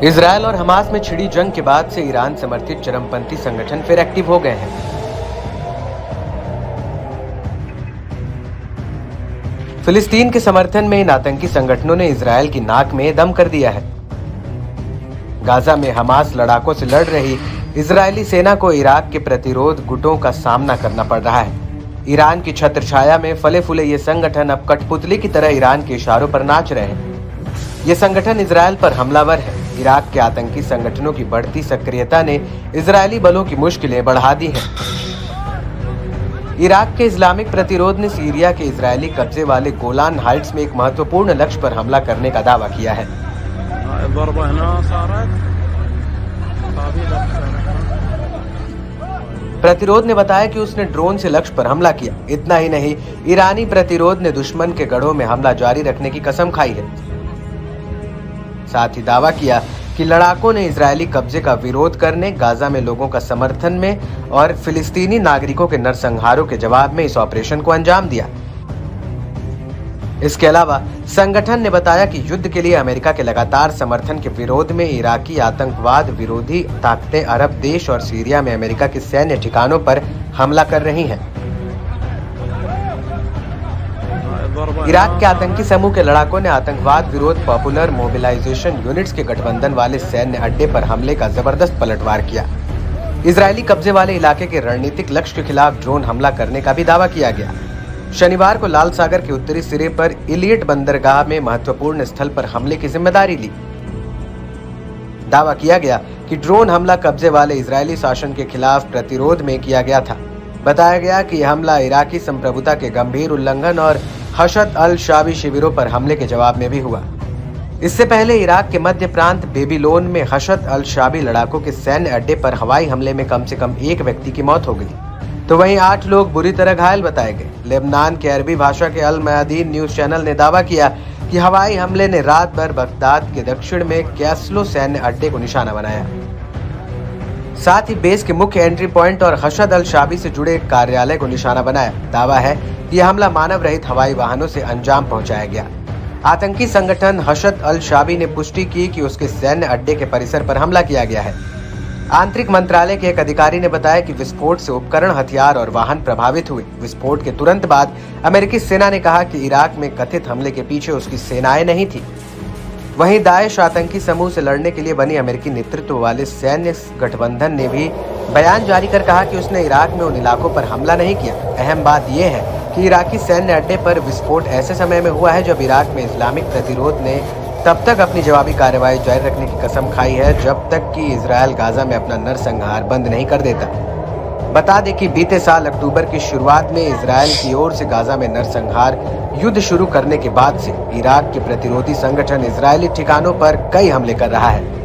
Israel और Hamas में छिड़ी जंग के बाद से ईरान समर्थित चरमपंथी संगठन फिर एक्टिव हो गए हैं। फिलिस्तीन के समर्थन में इन आतंकी संगठनों ने इजरायल की नाक में दम कर दिया है। गाजा में हमास लड़ाकों से लड़ रही इजरायली सेना को इराक के प्रतिरोध गुटों का सामना करना पड़ रहा है। ईरान की छत्रछाया में फले फूले ये संगठन अब कठपुतली की तरह ईरान के इशारों पर नाच रहे हैं। ये संगठन इजरायल पर हमलावर है। इराक के आतंकी संगठनों की बढ़ती सक्रियता ने इजरायली बलों की मुश्किलें बढ़ा दी हैं। इराक के इस्लामिक प्रतिरोध ने सीरिया के इजरायली कब्जे वाले गोलान हाइट्स में एक महत्वपूर्ण लक्ष्य पर हमला करने का दावा किया है। प्रतिरोध ने बताया कि उसने ड्रोन से लक्ष्य पर हमला किया। इतना ही नहीं, ईरानी प्रतिरोध ने दुश्मन के गढ़ों में हमला जारी रखने की कसम खाई है। साथ ही दावा किया कि लड़ाकों ने इजरायली कब्जे का विरोध करने, गाजा में लोगों का समर्थन में और फिलिस्तीनी नागरिकों के नरसंहारों के जवाब में इस ऑपरेशन को अंजाम दिया। इसके अलावा संगठन ने बताया कि युद्ध के लिए अमेरिका के लगातार समर्थन के विरोध में इराकी आतंकवाद विरोधी ताकतें अरब देश और सीरिया में अमेरिका के सैन्य ठिकानों पर हमला कर रही हैं। इराक के आतंकी समूह के लड़ाकों ने आतंकवाद विरोध पॉपुलर मोबिलाइजेशन यूनिट्स के गठबंधन वाले सैन्य अड्डे पर हमले का जबरदस्त पलटवार किया। इजरायली कब्जे वाले इलाके के रणनीतिक लक्ष्य के खिलाफ ड्रोन हमला करने का भी दावा किया गया। शनिवार को लाल सागर के उत्तरी सिरे पर इलियट बंदरगाह में महत्वपूर्ण स्थल पर हमले की जिम्मेदारी ली। दावा किया गया कि ड्रोन हमला कब्जे वाले इजरायली शासन के खिलाफ प्रतिरोध में किया गया था। बताया गया कि यह हमला इराकी संप्रभुता के गंभीर उल्लंघन और हशद अल शाबी शिविरों पर हमले के जवाब में भी हुआ। इससे पहले इराक के मध्य प्रांत बेबीलोन में हशद अल शाबी लड़ाकों के सैन्य अड्डे पर हवाई हमले में कम से कम एक व्यक्ति की मौत हो गई, तो वहीं 8 लोग बुरी तरह घायल बताए गए। लेबनान के अरबी भाषा के अल मयादीन न्यूज चैनल ने दावा किया कि हवाई हमले ने रात भर बगदाद के दक्षिण में कैसलो सैन्य अड्डे को निशाना बनाया। साथ ही बेस के मुख्य एंट्री पॉइंट और हशद अल शाबी से जुड़े एक कार्यालय को निशाना बनाया। दावा है कि यह हमला मानव रहित हवाई वाहनों से अंजाम पहुंचाया गया। आतंकी संगठन हशद अल शाबी ने पुष्टि की कि उसके सैन्य अड्डे के परिसर पर हमला किया गया है। आंतरिक मंत्रालय के एक अधिकारी ने बताया कि विस्फोट से उपकरण, हथियार और वाहन प्रभावित हुए। विस्फोट के तुरंत बाद अमेरिकी सेना ने कहा कि इराक में कथित हमले के पीछे उसकी सेनाएं नहीं थी। वहीं दाएश आतंकी समूह से लड़ने के लिए बनी अमेरिकी नेतृत्व वाले सैन्य गठबंधन ने भी बयान जारी कर कहा कि उसने इराक में उन इलाकों पर हमला नहीं किया। अहम बात यह है कि इराकी सैन्य अड्डे पर विस्फोट ऐसे समय में हुआ है जब इराक में इस्लामिक प्रतिरोध ने तब तक अपनी जवाबी कार्रवाई जारी रखने की कसम खाई है जब तक कि इजरायल गाजा में अपना नरसंहार बंद नहीं कर देता। बता दें कि बीते साल अक्टूबर की शुरुआत में इजरायल की ओर से गाजा में नरसंहार युद्ध शुरू करने के बाद से इराक के प्रतिरोधी संगठन इजरायली ठिकानों पर कई हमले कर रहा है।